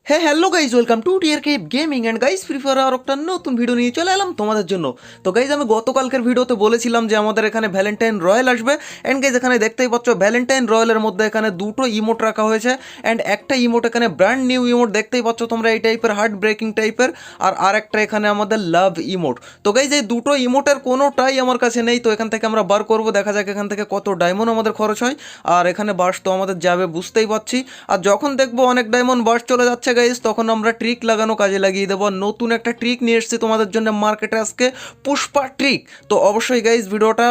হ্যাঁ hello guys, welcome to TRK gaming and guys free fire আর একটা নতুন ভিডিও নিয়ে চলে এলাম তোমাদের জন্য। তো গাইজ আমি গতকালকের ভিডিওতে বলেছিলাম যে আমাদের এখানে ভ্যালেন্টাইন রয়্যাল আসবে। অ্যান্ড গাইজ এখানে দেখতেই পাচ্ছ ভ্যালেন্টাইন রয়্যালের মধ্যে এখানে দুটো ইমোট রাখা হয়েছে। অ্যান্ড একটা ইমোট এখানে ব্র্যান্ড নিউ ইমোট দেখতেই পাচ্ছ তোমরা, এই টাইপের হার্ট ব্রেকিং টাইপের, আর একটা এখানে আমাদের লাভ ইমোট। তো গাইজ এই দুটো ইমোটের কোনোটাই আমার কাছে নেই, তো এখান থেকে আমরা বার করবো, দেখা যাক এখান থেকে কত ডায়মন্ড আমাদের খরচ হয়। আর এখানে বাস তো আমাদের যাবে বুঝতেই পারছি। আর যখন দেখবো অনেক ডায়মন্ড বাস চলে যাচ্ছে গাইজ, তখন আমরা ট্রিক লাগানো কাজে লাগিয়ে দেবো। নতুন একটা ট্রিক নিয়ে এসেছি তোমাদের জন্য মার্কেটে আজকে, পুষ্পা ট্রিক। তো অবশ্যই গাইজ ভিডিওটা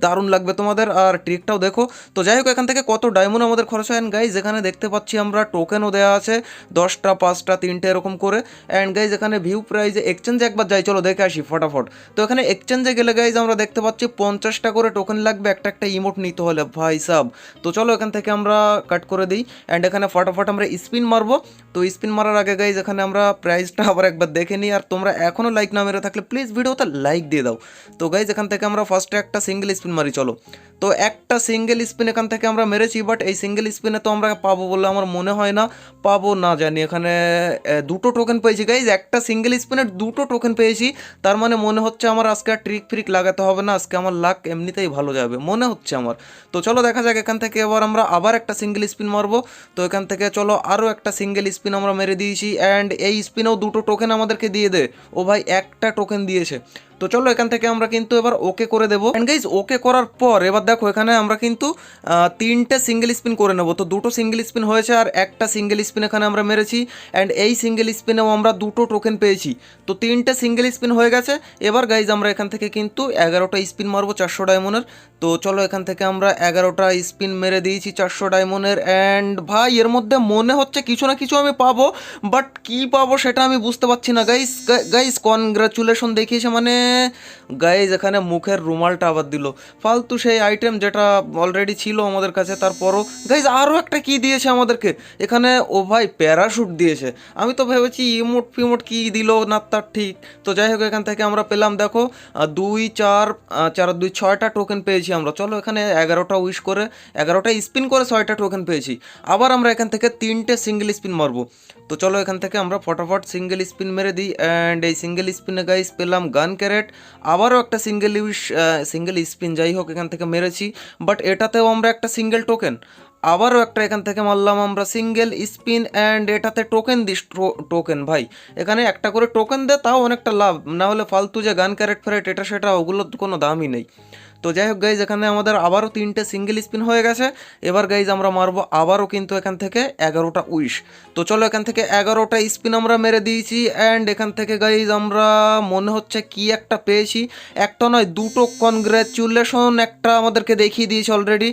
দারুণ লাগবে তোমাদের, আর ট্রিকটাও দেখো। তো যাই হোক, এখান থেকে কত ডায়মন্ড আমাদের খরচ হয়। অ্যান্ড গাইজ এখানে দেখতে পাচ্ছি আমরা টোকেনও দেওয়া আছে 10টা 5টা 3টে এরকম করে। অ্যান্ড গাইজ এখানে ভিউ প্রাইজে এক্সচেঞ্জে একবার যাই, চলো দেখে আসি ফটাফট। তো এখানে এক্সচেঞ্জে গেলে গাইজ আমরা দেখতে পাচ্ছি 50টা করে টোকেন লাগবে একটা একটা ইমোট নিতে হলে, ভাই সাব। তো চলো এখান থেকে আমরা কাট করে দিই। অ্যান্ড এখানে ফটাফট আমরা স্পিন মারবো। তো স্পিন মারার আগে গাইজ এখানে আমরা প্রাইসটা আবার একবার দেখে নিই। আর তোমরা এখনও লাইক না মেরে থাকলে প্লিজ ভিডিওতে লাইক দিয়ে দাও। তো গাইজ এখান থেকে আমরা ফার্স্টে একটা সিঙ্গেল স্পিন মারি, চলো। তো একটা সিঙ্গেল স্পিন এখান থেকে আমরা মেরেছি, বাট এই সিঙ্গেল স্পিনে তো আমরা পাবো বলে আমার মনে হয় না, পাবো না জানি। এখানে দুটো টোকেন পেয়েছি গাইজ, একটা সিঙ্গেল স্পিনের দুটো টোকেন পেয়েছি। তার মানে মনে হচ্ছে আমার আজকে আর ট্রিক ফ্রিক লাগাতে হবে না, আজকে আমার লাক এমনিতেই ভালো যাবে মনে হচ্ছে আমার। তো চলো দেখা যাক, এখান থেকে এবার আমরা আবার একটা সিঙ্গেল স্পিন মারবো। তো এখান থেকে চলো আরও একটা সিঙ্গেল স্পিন আমরা মেরে দিয়েছি। অ্যান্ড এই স্পিনেও দুটো টোকেন আমাদেরকে দিয়ে দে। ও ভাই একটা টোকেন দিয়েছে। তো চলো এখান থেকে আমরা কিন্তু এবার ওকে করে দেবো। অ্যান্ড গাইজ ওকে করার পর এবার দেখো এখানে আমরা কিন্তু 3টে সিঙ্গেল স্পিন করে নেবো। তো দুটো সিঙ্গেল স্পিন হয়েছে আর একটা সিঙ্গেল স্পিন এখানে আমরা মেরেছি। অ্যান্ড এই সিঙ্গেল স্পিনেও আমরা দুটো টোকেন পেয়েছি। তো 3টে সিঙ্গেল স্পিন হয়ে গেছে। এবার গাইজ আমরা এখান থেকে কিন্তু 11টা স্পিন মারবো 400 ডায়মন্ডের। তো চলো এখান থেকে আমরা 11টা স্পিন মেরে দিয়েছি 400 ডায়মন্ডের। অ্যান্ড ভাই এর মধ্যে মনে হচ্ছে কিছু না কিছু আমি পাবো, বাট কি পাবো সেটা আমি বুঝতে পারছি না গাইজ। গাইজ কনগ্রাচুলেশন দেখিয়েছে মানে গাইজ এখানে মুখের রুমালটা আবার দিল, ফালতু সেই আইটেম যেটা অলরেডি ছিল আমাদের কাছে। তারপরও গাইজ আরও একটা কি দিয়েছে আমাদেরকে এখানে, ও ভাই প্যারাশুট দিয়েছে। আমি তো ভেবেছি ইমোট ফিমোট কি দিল না তার ঠিক। তো যাই হোক এখান থেকে আমরা পেলাম দেখো 2 4 4 2 6টা টোকেন পেয়েছি আমরা। চলো এখানে 11টা উইশ করে 11টা স্পিন করে 6টা টোকেন পেয়েছি। আবার আমরা এখান থেকে 3টে সিঙ্গেল স্পিন মারবো। তো চলো এখান থেকে আমরা ফটাফট সিঙ্গেল স্পিন মেরে দিই। অ্যান্ড এই সিঙ্গেল স্পিনে গাইজ পেলাম গান ক্যারেট। আবারও একটা সিঙ্গেল স্পিন যাই হোক এখান থেকে মেরেছি, বাট এটাতেও আমরা একটা সিঙ্গেল টোকেন। আবারও একটা এখান থেকে মারলাম আমরা সিঙ্গেল স্পিন। অ্যান্ড এটাতে টোকেন দিস, টোকেন ভাই এখানে একটা করে টোকেন দে, তাও অনেকটা লাভ, না হলে ফালতু যে গান ক্যারেট ফ্যারেট এটা সেটা ওগুলোর কোনো দামই নেই। তো যাই হোক গাইজ এখানে আমাদের আবারও 3টে সিঙ্গেল স্পিন হয়ে গেছে। এবার গাইজ আমরা মারবো আবারও কিন্তু এখান থেকে 11টা উইশ। তো চলো এখান থেকে 11টা স্পিন আমরা মেরে দিয়েছি। অ্যান্ড এখান থেকে গাইজ আমরা মনে হচ্ছে কি একটা পেয়েছি, একটা নয় দুটো কনগ্রাচুলেশন একটা আমাদেরকে দেখিয়ে দিয়েছে অলরেডি।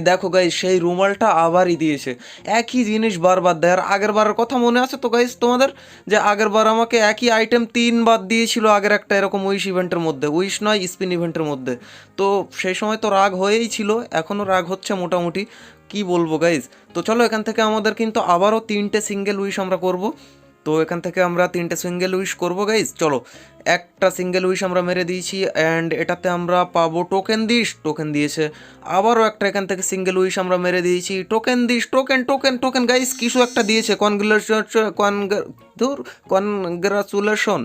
দেখো গাইজ সেই রুমালটা আবারই দিয়েছে, একই জিনিস বারবার দেয়। আর আগের বারের কথা মনে আছে তো গাইজ তোমাদের, যে আগের বার আমাকে একই আইটেম 3বার দিয়েছিল আগের একটা এরকম উইশ ইভেন্টের মধ্যে, উইশ নয় স্পিন ইভেন্টের মধ্যে। তো সেই সময় তো রাগ হয়েই ছিল, এখনও রাগ হচ্ছে মোটামুটি, কি বলবো গাইজ। তো চলো এখান থেকে আমাদের কিন্তু আবারও 3টে সিঙ্গেল উইশ আমরা করব। তো এখান থেকে আমরা 3টে সিঙ্গেল উইশ করবো গাইজ। চলো একটা সিঙ্গেল উইশ আমরা মেরে দিয়েছি। অ্যান্ড এটাতে আমরা পাবো টোকেন দিস, টোকেন দিয়েছে। আবারও একটা এখান থেকে সিঙ্গেল উইশ আমরা মেরে দিয়েছি, token this, token token token guys কিছু একটা দিয়েছে, কনগ্রাচুলেশন।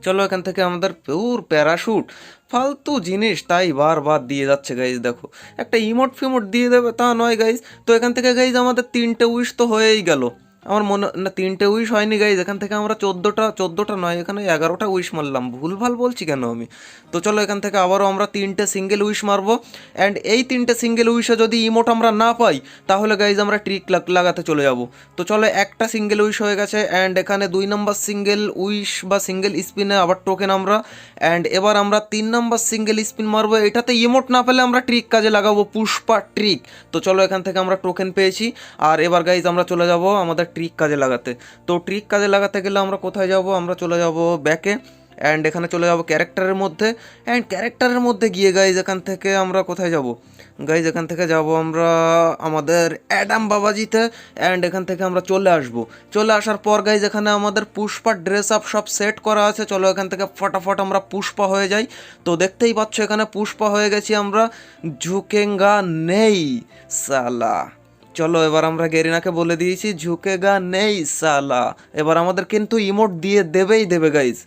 চলো এখান থেকে আমাদের পিওর প্যারাশুট, ফালতু জিনিস তাই বারবার দিয়ে যাচ্ছে গাইজ। দেখো একটা ইমোট ফিমোট দিয়ে দেবে তা নয় গাইজ। তো এখান থেকে গাইজ আমাদের 3টে উইশ তো হয়েই গেল। আমার মনে না 3টে উইশ হয়নি গাইজ, এখান থেকে আমরা 14টা নয় এখানে 11টা উইশ মারলাম, ভুলভাল বলছি কেন আমি। তো চলো এখান থেকে আবারও আমরা 3টে সিঙ্গেল উইশ মারবো। অ্যান্ড এই 3টে সিঙ্গেল উইশে যদি ইমোট আমরা না পাই, তাহলে গাইজ আমরা ট্রিক লাগাতে চলে যাব। তো চলো একটা সিঙ্গেল উইশ হয়ে গেছে। অ্যান্ড এখানে 2 নম্বর সিঙ্গেল উইশ বা সিঙ্গেল স্পিনে আবার টোকেন আমরা। অ্যান্ড এবার আমরা 3 নম্বর সিঙ্গেল স্পিন মারবো, এটাতে ইমোট না পেলে আমরা ট্রিক কাজে লাগাবো, পুষ্পা ট্রিক। তো চলো এখান থেকে আমরা টোকেন পেয়েছি। আর এবার গাইজ আমরা চলে যাব আমাদের ট্রিক কাজে লাগাতে। তো ট্রিক কাজে লাগাতে গেলে আমরা কোথায় যাব, আমরা চলে যাব ব্যাকে। অ্যান্ড এখানে চলে যাব ক্যারেক্টারের মধ্যে। অ্যান্ড ক্যারেক্টারের মধ্যে গিয়ে গাইজ এখান থেকে আমরা কোথায় যাব, গাইজ এখান থেকে যাব আমরা আমাদের অ্যাডাম বাবাজিতে। অ্যান্ড এখান থেকে আমরা চলে আসব। চলে আসার পর গাইজ এখানে আমাদের পুষ্পার ড্রেস আপ সব সেট করা আছে। চলো এখান থেকে ফটাফট আমরা পুষ্পা হয়ে যাই। তো দেখতেই পাচ্ছ এখানে পুষ্পা হয়ে গেছি আমরা, ঝুঁকেঙ্গা নেই সালা। চলো এবার আমরা গেরিনাকে বলে দিয়েছি ঝুঁকেগা নেই সালা। এবার আমাদের কিন্তু ইমোট দিয়ে দেবেই দেবে গাইজ।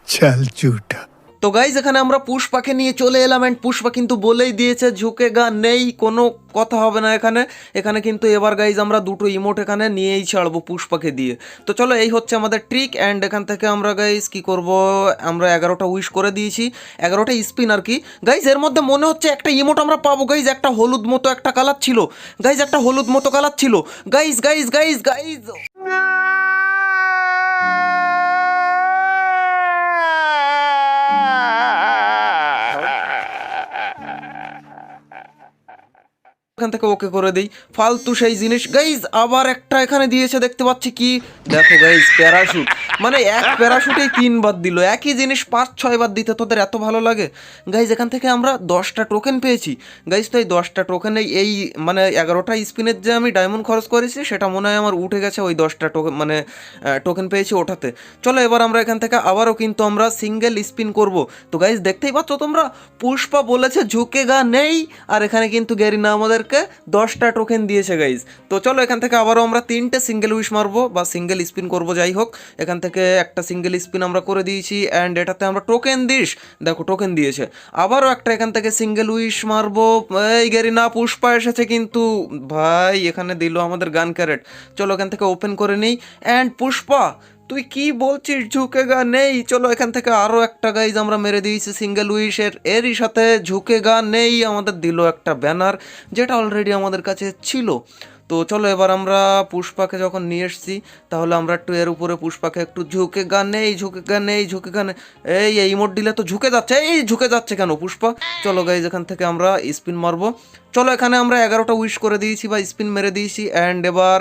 चल झूठा। তো গাইজ এখানে আমরা পুষ্পাকে নিয়ে চলে এলাম অ্যান্ড পুষ্পা কিন্তু বলেই দিয়েছে ঝুঁকেগা নেই, কোনো কথা হবে না এখানে। এখানে কিন্তু এবার গাইজ আমরা দুটো ইমোট এখানে নিয়েই ছাড়বো পুষ্পাকে দিয়ে। তো চলো এই হচ্ছে আমাদের ট্রিক। অ্যান্ড এখান থেকে আমরা গাইজ কি করব, আমরা 11টা উইশ করে দিয়েছি, 11টা স্পিন আর কি। গাইজ এর মধ্যে মনে হচ্ছে একটা ইমোট আমরা পাবো গাইজ, একটা হলুদ মতো একটা কালার ছিল গাইজ, একটা হলুদ মতো কালার ছিল গাইজ গাইজ গাইজ গাইজ। এখান থেকে ওকে করে দিই, ফালতু সেই জিনিস। গাইজ আবার একটা এখানে দিয়েছে দেখতে পাচ্ছি, কি দেখো গাইজ প্যারাশুট, মানে এক প্যারাশুটেই 3বার দিল, একই জিনিস 5-6 বার দিতে তোদের এত ভালো লাগে। গাইজ এখান থেকে আমরা 10টা টোকেন পেয়েছি গাইজ। তো এই 10টা টোকেনে এই মানে 11টা স্পিনের যে আমি ডায়মন্ড খরচ করেছি সেটা মনে হয় আমার উঠে গেছে ওই 10টা টোকেন, মানে টোকেন পেয়েছি ওঠাতে। চলো এবার আমরা এখান থেকে আবারও কিন্তু আমরা সিঙ্গেল স্পিন করব। তো গাইজ দেখতেই পাচ্ছ তোমরা, পুষ্পা বলেছে ঝুঁকেগা নেই, আর এখানে কিন্তু গেরিনা আমাদেরকে 10টা টোকেন দিয়েছে গাইজ। তো চলো এখান থেকে আবারও আমরা 3টে সিঙ্গেল উইশ মারবো বা সিঙ্গেল স্পিন করব, যাই হোক। এখান থেকে একটা সিঙ্গেল স্পিন আমরা করে দিয়েছি অ্যান্ড এটাতে আমরা টোকেন দিস, দেখো টোকেন দিয়েছে। আবারও একটা এখান থেকে সিঙ্গেল উইশ মারবো, এই গেরিনা পুষ্পা এসেছে কিন্তু ভাই, এখানে দিল আমাদের গান ক্যারেট। চলো এখান থেকে ওপেন করে নিই অ্যান্ড পুষ্পা তুই কি বলছিস ঝুঁকেগা নেই। চলো এখান থেকে আরও একটা গাইজ আমরা মেরে দিয়েছি সিঙ্গেল উইশের, এরই সাথে ঝুঁকেগা নেই আমাদের দিল একটা ব্যানার, যেটা অলরেডি আমাদের কাছে ছিল। তো চলো এবার আমরা পুষ্পাকে যখন নিয়ে এসছি, তাহলে আমরা একটু এর উপরে পুষ্পাকে একটু ঝুঁকেগা নেই ঝুঁকেগা নেই ঝুঁকেগা নেই, এই ইমোট দিলে তো ঝুঁকে যাচ্ছে, এই ঝুঁকে যাচ্ছে কেন পুষ্পা। চলো গাইজ এখান থেকে আমরা স্পিন মারবো। চলো এখানে আমরা 11টা উইশ করে দিয়েছি বা স্পিন মেরে দিয়েছি অ্যান্ড এবার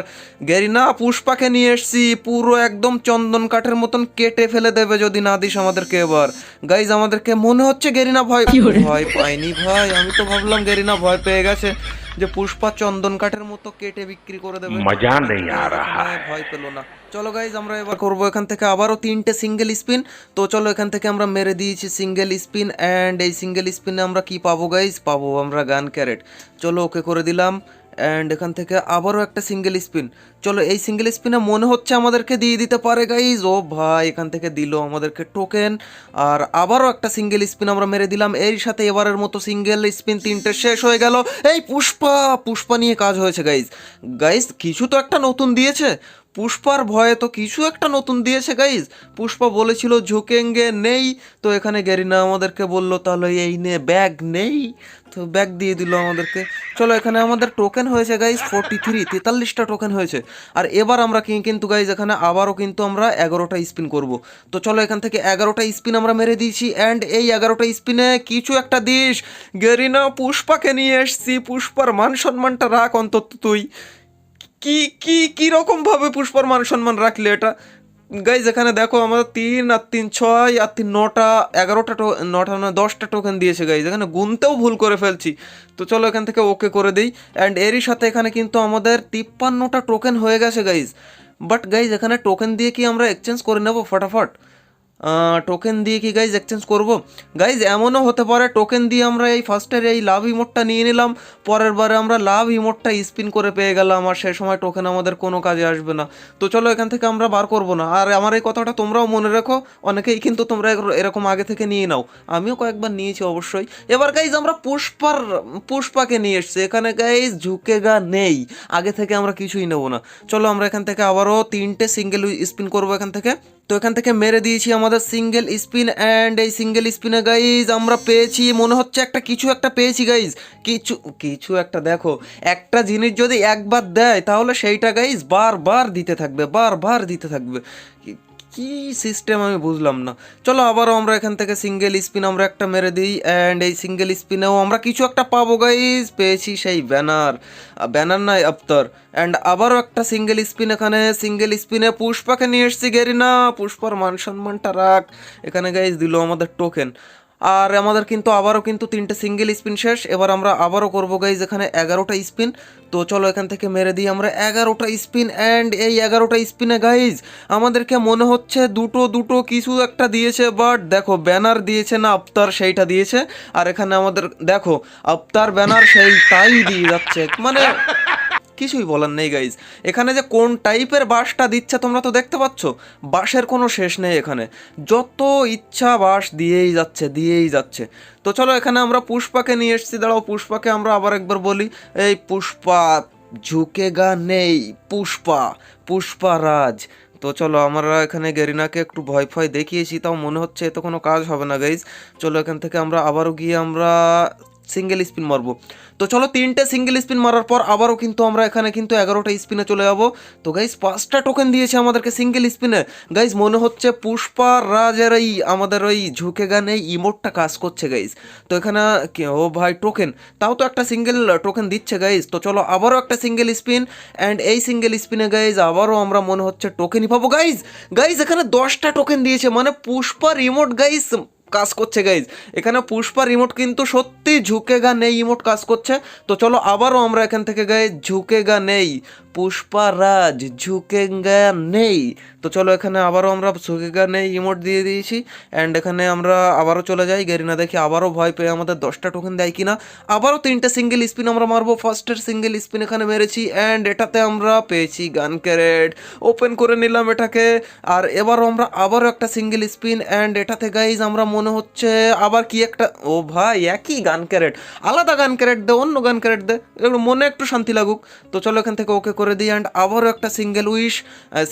গেরিনা পুষ্পাকে নিয়ে এসছি, পুরো একদম চন্দন কাঠের মতন কেটে ফেলে দেবে যদি না দিস আমাদেরকে। এবার গাইজ আমাদেরকে মনে হচ্ছে গেরিনা ভয় ভয় পায়নি ভাই, আমি তো ভাবলাম গেরিনা ভয় পেয়ে গেছে যে পুষ্পা চন্দন কাঠের মতো কেটে বিক্রি করে দেবে, मजा नहीं आ रहा है। ভয় পেলো না। চলো গাইজ আমরা এবার করবো এখান থেকে আবারও 3টে সিঙ্গেল স্পিন। তো চলো এখান থেকে আমরা মেরে দিয়েছি সিঙ্গেল স্পিন অ্যান্ড এই সিঙ্গেল স্পিনে আমরা কি পাবো গাইজ, পাবো আমরা গান ক্যারেট। চলো ওকে করে দিলাম অ্যান্ড এখান থেকে আবারও একটা সিঙ্গেল স্পিন। চলো এই সিঙ্গেল স্পিনে মনে হচ্ছে আমাদেরকে দিয়ে দিতে পারে গাইজ, ও ভাই এখান থেকে দিল আমাদেরকে টোকেন। আর আবারও একটা সিঙ্গেল স্পিন আমরা মেরে দিলাম, এর সাথে এবারের মতো সিঙ্গেল স্পিন 3টে শেষ হয়ে গেল। এই পুষ্পা পুষ্পা নিয়ে কাজ হয়েছে গাইজ। গাইজ কিছু তো একটা নতুন দিয়েছে, পুষ্পার ভয়ে তো কিছু একটা নতুন দিয়েছে গাইজ। পুষ্পা বলেছিল ঝুঁকেঙ্গে নেই, তো এখানে গেরিনা আমাদেরকে বললো তাহলে এই নে ব্যাগ নেই, তো ব্যাগ দিয়ে দিল আমাদেরকে। চলো এখানে আমাদের টোকেন হয়েছে গাইজ 43টা টোকেন হয়েছে। আর এবার আমরা কিন্তু গাইজ এখানে আবারও কিন্তু আমরা 11টা স্পিন করব। তো চলো এখান থেকে 11টা স্পিন আমরা মেরে দিয়েছি অ্যান্ড এই 11টা স্পিনে কিছু একটা দিস। গেরিনা পুষ্পাকে নিয়ে এসছি, পুষ্পার মান সম্মানটা রাখ অন্তত তুই। কি কি কি রকম ভাবে পুষ্পার মান সম্মান রাখলে এটা গাইজ। এখানে দেখো আমাদের 3 আর 3 6 আর 3 9টা 11টা 9টা না 10টা টোকেন দিয়েছে গাইজ, এখানে গুনতেও ভুল করে ফেলছি। তো চলো এখান থেকে ওকে করে দিই অ্যান্ড এরই সাথে এখানে কিন্তু আমাদের 53টা টোকেন হয়ে গেছে গাইজ। বাট গাইজ এখানে টোকেন দিয়ে কি আমরা এক্সচেঞ্জ করে নেব ফটাফট, টোকেন দিয়ে কি গাইজ এক্সচেঞ্জ করব। গাইজ এমনও হতে পারে টোকেন দিয়ে আমরা এই ফার্স্টের এই লাভ ইমোটটা নিয়ে নিলাম, পরের বারে আমরা লাভ ইমোটটা স্পিন করে পেয়ে গেলাম আর সেই সময় টোকেন আমাদের কোনো কাজে আসবে না। তো চলো এখান থেকে আমরা বার করব না। আর আমার এই কথাটা তোমরাও মনে রেখো, অনেকেই কিন্তু তোমরা এরকম আগে থেকে নিয়ে নাও, আমিও কয়েকবার নিয়েছি অবশ্যই। এবার গাইজ আমরা পুষ্পাকে নিয়ে এসছি, এখানে গাইজ ঝুঁকেগা নেই, আগে থেকে আমরা কিছুই নেবো না। চলো আমরা এখান থেকে আবারও 3টে সিঙ্গেল স্পিন করবো এখান থেকে। তো এখান থেকে মেরে দিয়েছি আমাদের সিঙ্গেল স্পিন অ্যান্ড এই সিঙ্গেল স্পিনে গাইজ আমরা পেয়েছি মনে হচ্ছে একটা কিছু একটা পেয়েছি গাইজ, কিছু একটা। দেখো একটা জিনিস যদি একবার দেয় তাহলে সেইটা গাইজ বারবার দিতে থাকবে, বারবার দিতে থাকবে। কি সিস্টেম আমি বুঝলাম না। চলো আবারও আমরা এখান থেকে সিঙ্গেল স্পিন আমরা একটা মেরে দিই অ্যান্ড এই সিঙ্গেল স্পিনেও আমরা কিছু একটা পাবো গাইজ, পেয়েছি সেই ব্যানার নাই আফতার। অ্যান্ড আবারও একটা সিঙ্গেল স্পিন, এখানে সিঙ্গেল স্পিনে পুষ্পাকে নিয়ে এসছি। গেরিনা পুষ্পার মান সম্মানটা রাখ, এখানে গাইজ দিল আমাদের টোকেন। আর আমাদের কিন্তু আবারও কিন্তু 3টে সিঙ্গেল স্পিন শেষ। এবার আমরা আবারও করবো গাইজ এখানে 11টা স্পিন। তো চলো এখান থেকে মেরে দিই আমরা 11টা স্পিন। অ্যান্ড এই 11টা স্পিনে গাইজ আমাদেরকে মনে হচ্ছে দুটো দুটো কিছু একটা দিয়েছে, বাট দেখো ব্যানার দিয়েছে না আফতার সেইটা দিয়েছে। আর এখানে আমাদের দেখো আফতার ব্যানার সেই তাই দিয়ে যাচ্ছে, মানে কিছুই বলার নেই গাইজ। এখানে যে কোন টাইপের বাঁশটা দিচ্ছে তোমরা তো দেখতে পাচ্ছ, বাঁশের কোনো শেষ নেই এখানে, যত ইচ্ছা বাঁশ দিয়েই যাচ্ছে দিয়েই যাচ্ছে। তো চলো এখানে আমরা পুষ্পাকে নিয়ে এসেছি, দাঁড়াও পুষ্পাকে আমরা আবার একবার বলি, এই পুষ্পা ঝুঁকেগা নেই, পুষ্পা পুষ্পারাজ। তো চলো আমরা এখানে গেরিনাকে একটু ভয় ভয় দেখিয়েছি, তাও মনে হচ্ছে এতে কোনো কাজ হবে না গাইজ। চলো এখান থেকে আমরা আবারও গিয়ে আমরা সিঙ্গেল স্পিন মারবো। তো চলো 3টে সিঙ্গেল স্পিন মারার পর আবারও কিন্তু আমরা এখানে কিন্তু 11টা স্পিনে চলে যাবো। তো গাইজ 5টা টোকেন দিয়েছে আমাদেরকে সিঙ্গেল স্পিনে। গাইজ মনে হচ্ছে পুষ্পা রাজের এই আমাদের ওই ঝুঁকে গানে ইমোটটা কাজ করছে গাইজ। তো এখানে ও ভাই টোকেন, তাও তো একটা সিঙ্গেল টোকেন দিচ্ছে গাইজ। তো চলো আবারও একটা সিঙ্গেল স্পিন। অ্যান্ড এই সিঙ্গেল স্পিনে গাইজ আবারও আমরা মনে হচ্ছে টোকেনই পাবো গাইজ। গাইজ এখানে 10টা টোকেন দিয়েছে, মানে পুষ্পার ইমোট গাইজ কাজ করছে গাইজ। এখানে পুষ্পা রিমোট কিন্তু সত্যি ঝুঁকেগা নেই ইমোট কাজ করছে। তো চলো আবারও আমরা এখান থেকে গাইজ ঝুঁকেগা নেই পুষ্পা রাজ ঝুঁকেগা নেই। তো চলো এখানে আবারও আমরা ঝুঁকেগা নেই ইমোট দিয়ে দিয়েছি। অ্যান্ড এখানে আমরা আবারও চলে যাই, গেরিনা দেখি আবারও ভয় পেয়ে আমাদের 10টা টোকেন দেয় কিনা। আবারও 3টে সিঙ্গেল স্পিন আমরা মারবো। ফার্স্টের সিঙ্গেল স্পিন এখানে মেরেছি, অ্যান্ড এটাতে আমরা পেয়েছি গান ক্যারেট, ওপেন করে নিলাম এটাকে। আর এবারও আমরা আবারও একটা সিঙ্গেল স্পিন, অ্যান্ড এটাতে গাইজ আমরা মনে হচ্ছে আবার কি একটা, ও ভাই একই গান ক্যারেট, আলাদা গান ক্যারেট দে, অন্য গান ক্যারেট দে, একটু মনে একটু শান্তি লাগুক। তো চলো এখান থেকে ওকে করে দিই। অ্যান্ড আবারও একটা সিঙ্গেল উইশ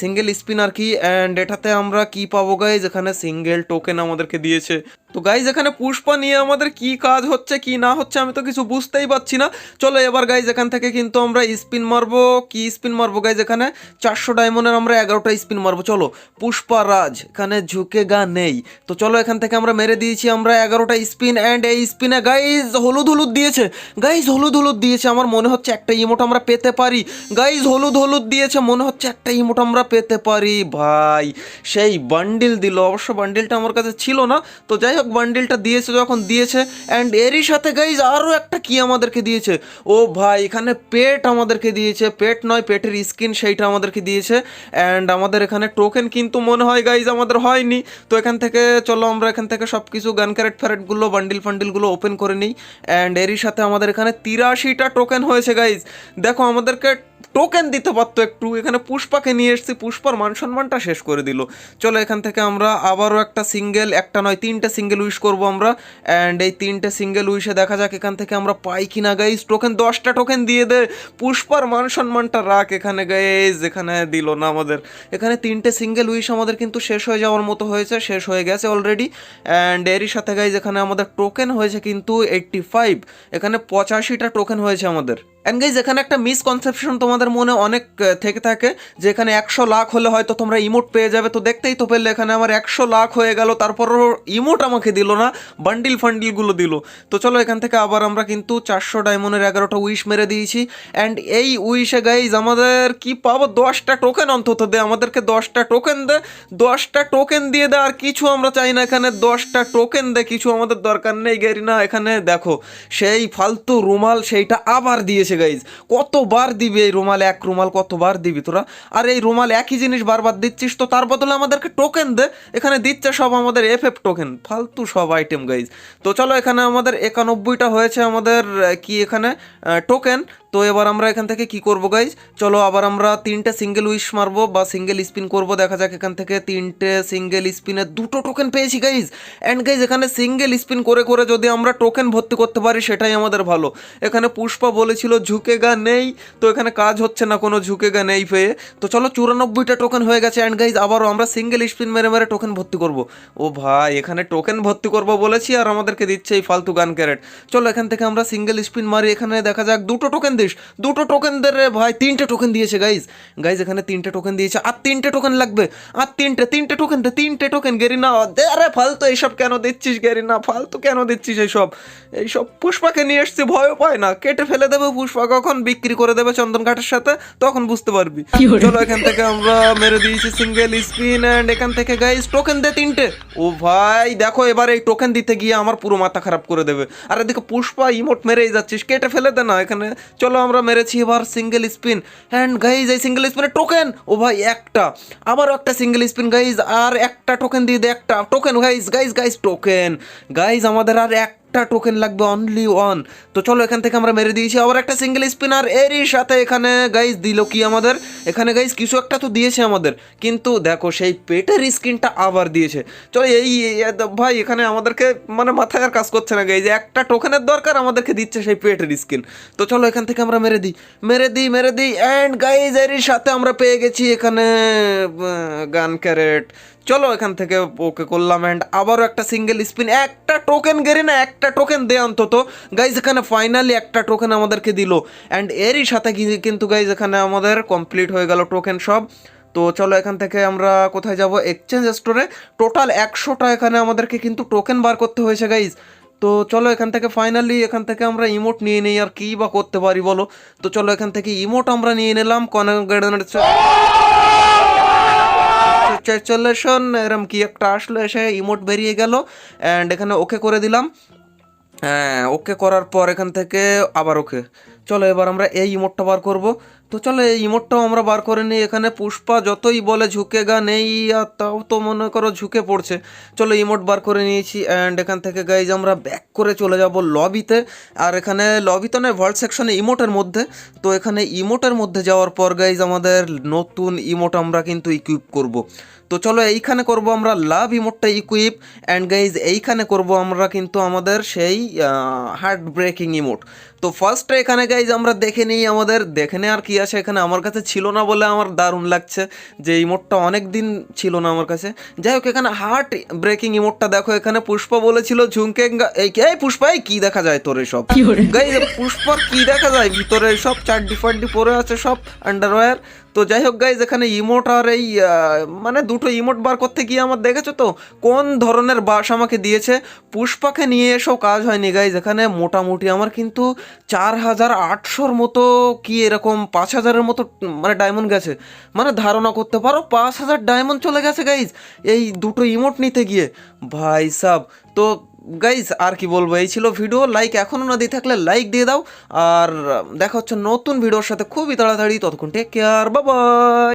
সিঙ্গেল স্পিন আর কি। অ্যান্ড এটাতে আমরা কি পাবো গাইজ, এখানে সিঙ্গেল টোকেন আমাদেরকে দিয়েছে। তো গাইজ এখানে পুষ্পা নিয়ে আমাদের কি কাজ হচ্ছে কি না হচ্ছে আমি তো কিছু বুঝতেই পারছি না। চলো এবার গাইজ এখান থেকে কিন্তু আমরা স্পিন মারবো। কি স্পিন মারবো গাইজ, এখানে 400 ডায়মন্ডের আমরা 11টা স্পিন মারবো। চলো পুষ্পা রাজ এখানে ঝুঁকেগা নেই। তো চলো এখান থেকে আমরা মেরে দিয়েছি আমরা 11টা স্পিন। অ্যান্ড এই স্পিনে গাইজ হলুদ হলুদ দিয়েছে, গাইজ হলুদ হলুদ দিয়েছে। আমার মনে হচ্ছে একটা ইমোট আমরা পেতে পারি গাইজ, হলুদ হলুদ দিয়েছে, মনে হচ্ছে একটা ইমোট আমরা পেতে পারি। ভাই সেই বান্ডিল দিল, অবশ্য বান্ডিলটা আমার কাছে ছিল না, তো যাই হোক বান্ডিলটা দিয়েছে যখন দিয়েছে। অ্যান্ড এরই সাথে গাইজ আরও একটা কি আমাদেরকে দিয়েছে, ও ভাই এখানে পেট আমাদেরকে দিয়েছে, পেট নয় পেটের স্কিন সেইটা আমাদেরকে দিয়েছে। অ্যান্ড আমাদের এখানে টোকেন কিন্তু মনে হয় গাইজ আমাদের হয়নি। তো এখান থেকে চলো আমরা এখান থেকে সব কিছু গান ক্যারেট ফ্যারেটগুলো বান্ডিল ফান্ডিলগুলো ওপেন করে নিই। অ্যান্ড এরই সাথে আমাদের এখানে 83টা টোকেন হয়েছে গাইজ। দেখো আমাদেরকে টোকেন দিতে পারতো একটু, এখানে পুষ্পাকে নিয়ে এসেছি, পুষ্পার মান সম্মানটা শেষ করে দিল। চলো এখান থেকে আমরা আবারও একটা সিঙ্গেল, একটা নয় 3টে সিঙ্গেল উইশ করবো আমরা। অ্যান্ড এই 3টে সিঙ্গেল উইশে দেখা যাক এখান থেকে আমরা পাই কিনা গাইজ টোকেন। 10টা টোকেন দিয়ে দে, পুষ্পার মান সম্মানটা রাখ এখানে গাইজ। এখানে দিল না আমাদের, এখানে 3টে সিঙ্গেল উইশ আমাদের কিন্তু শেষ হয়ে যাওয়ার মতো হয়েছে, শেষ হয়ে গেছে অলরেডি। অ্যান্ড এরই সাথে গাইজ এখানে আমাদের টোকেন হয়েছে কিন্তু 85, এখানে 85টা টোকেন হয়েছে আমাদের। অ্যান্ড গাইজ এখানে একটা মিসকনসেপশন তোমাদের মনে অনেক থেকে থাকে যে এখানে 100 লাখ হলে হয়তো তোমরা ইমোট পেয়ে যাবে। তো দেখতেই তো পেলে এখানে আমার 100 লাখ হয়ে গেল, তারপরও ইমোট আমাকে দিল না, বান্ডিল ফান্ডিলগুলো দিল। তো চলো এখান থেকে আবার আমরা কিন্তু 400 ডায়মন্ডের 11টা উইশ মেরে দিয়েছি। অ্যান্ড এই উইশে গাইজ আমাদের কি পাবো, 10টা টোকেন অন্তত দে আমাদেরকে, 10টা টোকেন দে, 10টা টোকেন দিয়ে দে, আর কিছু আমরা চাই না এখানে, 10টা টোকেন দে, কিছু আমাদের দরকার নেই গেরিনা। এখানে দেখো সেই ফালতু রুমাল সেইটা আবার দিয়েছে গাইজ, কতবার দিবি এই রুমাল, এক রুমাল কতবার দিবি তোরা, আর এই রুমাল একই জিনিস বারবার দিচ্ছিস, তো তার বদলে আমাদেরকে টোকেন দে। এখানে দিচ্ছে সব আমাদের এফএফ টোকেন, ফালতু সব আইটেম গাইজ। তো চলো এখানে আমাদের 91টা হয়েছে আমাদের কি এখানে টোকেন। তো এবার আমরা এখান থেকে কি করব গাইজ, চলো আবার আমরা 3টে সিঙ্গেল উইশ মারবো বা সিঙ্গেল স্পিন করব। দেখা যাক এখান থেকে 3টে সিঙ্গেল স্পিনে 2টো টোকেন পেয়েছি গাইজ। অ্যান্ড গাইজ এখানে সিঙ্গেল স্পিন করে করে যদি আমরা টোকেন ভর্তি করতে পারি সেটাই আমাদের ভালো। এখানে পুষ্পা বলেছিল ঝুঁকেগা নেই, তো এখানে কাজ হচ্ছে না কোনো ঝুঁকেগা নেই পেয়ে। তো চলো 94টা টোকেন হয়ে গেছে। অ্যান্ড গাইজ আবারও আমরা সিঙ্গেল স্পিন মেরে মেরে টোকেন ভর্তি করব। ও ভাই এখানে টোকেন ভর্তি করব বলেছি আর আমাদেরকে দিচ্ছে এই ফালতু গান ক্যারেট। চলো এখান থেকে আমরা সিঙ্গেল স্পিন মারি, এখানে দেখা যাক 2টো টোকেন দিস, 2টো টোকেন দে রে ভাই। 3টে টোকেন দিয়েছে গাইজ, গাইজ এখানে 3টে টোকেন দিয়েছে, আর 3টে টোকেন লাগবে, আর 3টে টোকেন দে, 3টে টোকেন গেরিনা দে। আরে ফালতু এইসব কেন দিচ্ছিস গেরিনা, ফালতু কেন দিচ্ছিস এইসব, পুষ্পাকে নিয়ে এসছি ভয়ও পায় না, কেটে ফেলে দেবে পুষ্পা। পুষ্পা কখন বিক্রি করে দেবে চন্দন ঘাটের সাথে, তখন বুঝতে পারবি। চলো এখান থেকে আমরা মেরে দিয়েছি সিঙ্গেল স্পিন, অ্যান্ড এখান থেকে গাইস টোকেন দে 3টে। ও ভাই দেখো, এবার এই টোকেন দিতে গিয়ে আমার পুরো মাথা খারাপ করে দেবে। আর এদিকে পুষ্পা ইমোট মেরেই যাচ্ছিস, কেটে ফেলে দে না এখানে। চলো আমরা মেরেছি এবার সিঙ্গেল স্পিন, অ্যান্ড গাইজ এই সিঙ্গেল স্পিনের টোকেন, ও ভাই একটা, আবারও একটা সিঙ্গেল স্পিন গাইজ, আর একটা টোকেন দিয়ে দে, একটা token guys guys guys token. Guys আমাদের আর একটা টোকেন লাগবে, অনলি ওয়ান। তো চলো এখান থেকে আমরা মেরে দিয়েছি আবার একটা সিঙ্গেল স্পিনার, এরই সাথে এখানে গাইজ দিল কি আমাদের, এখানে গাইজ কিছু একটা তো দিয়েছে আমাদের, কিন্তু দেখো সেই পেটের স্কিনটা আবার দিয়েছে। চলো ভাই এখানে আমাদেরকে মানে মাথায় আর কাজ করছে না গাইজ, একটা টোকেনের দরকার, আমাদেরকে দিচ্ছে সেই পেটের স্কিন। তো চলো এখান থেকে আমরা মেরে দিই অ্যান্ড গাইজ এরই সাথে আমরা পেয়ে গেছি এখানে গান ক্যারেট। চলো এখান থেকে ওকে করলাম, অ্যান্ড আবারও একটা সিঙ্গেল স্পিন, একটা টোকেন গেরি না, একটা টোকেন দে অন্তত। গাইজ এখানে ফাইনালি একটা টোকেন আমাদেরকে দিল, অ্যান্ড এরই সাথে কিন্তু গাইজ এখানে আমাদের কমপ্লিট হয়ে গেল টোকেন সব। তো চলো এখান থেকে আমরা কোথায় যাব, এক্সচেঞ্জ স্টোরে। টোটাল 100টা এখানে আমাদেরকে কিন্তু টোকেন বার করতে হয়েছে গাইজ। তো চলো এখান থেকে ফাইনালি এখান থেকে আমরা ইমোট নিয়ে নিই, আর কী বা করতে পারি বলো। তো চলো এখান থেকে ইমোট আমরা নিয়ে নিলাম, কনগ্রেচুলেশন এরম কি একটা আসলো, এসে ইমোট বেরিয়ে গেল, অ্যান্ড এখানে ওকে করে দিলাম। হ্যাঁ ওকে করার পর এখান থেকে আবার ওকে। চলো এবার আমরা এই ইমোটটা বার করব। তো চলো এই ইমোটটাও আমরা বার করে নিই। এখানে পুষ্পা যতই বলে ঝুঁকেগা নেই, আর তাও তো মনে করো ঝুঁকে পড়ছে। চলো ইমোট বার করে নিয়েছি, অ্যান্ড এখান থেকে গাইজ আমরা ব্যাক করে চলে যাব লবিতে। আর এখানে লবিতে নয়, ভল্ট সেকশনে ইমোটের মধ্যে। তো এখানে ইমোটের মধ্যে যাওয়ার পর গাইজ আমাদের নতুন ইমোট আমরা কিন্তু ইকুইপ করব। তো চলো এইখানে করব আমরা লাভ ইমোটটা ইকুইপ, অ্যান্ড গাইজ এইখানে করব আমরা কিন্তু আমাদের সেই হার্ট ব্রেকিং ইমোট। তো ফার্স্টে এখানে গাইজ আমরা দেখে নিই, আমাদের দেখে নে আর কি আছে। এখানে আমার কাছে ছিল না বলে আমার দারুণ লাগছে যে ইমোটটা অনেক দিন ছিল না আমার কাছে। যাই হোক এখানে হার্ট ব্রেকিং ইমোটটা দেখো, এখানে পুষ্পা বলেছিল ঝুঁকে এই পুষ্পা এই কি দেখা যায় তোর সব গাইজ, পুষ্পার কি দেখা যায় ভিতরে সব চাড্ডি ফাড্ডি পরে আছে সব আন্ডারওয়্যার। তো যাই হোক গাইজ এখানে ইমোট আর এই মানে দুটো ইমোট বার করতে গিয়ে আমার দেখেছো তো কোন ধরনের বাস আমাকে দিয়েছে। পুষ্পাকে নিয়ে এসেও কাজ হয়নি গাইজ, এখানে মোটামুটি আমার কিন্তু 4800-র মতো কি এরকম 5000-এর মতো মানে ডায়মন্ড গেছে। মানে ধারণা করতে পারো 5000 ডায়মন্ড চলে গেছে গাইজ এই দুটো ইমোট নিতে গিয়ে, ভাই সাব। তো গাইজ আর কি বলবো, এই ছিল ভিডিও। লাইক এখনও না দিয়ে থাকলে লাইক দিয়ে দাও, আর দেখা হচ্ছে নতুন ভিডিওর সাথে খুবই তাড়াতাড়ি। ততক্ষণ টেক কেয়ার, বাই বাই।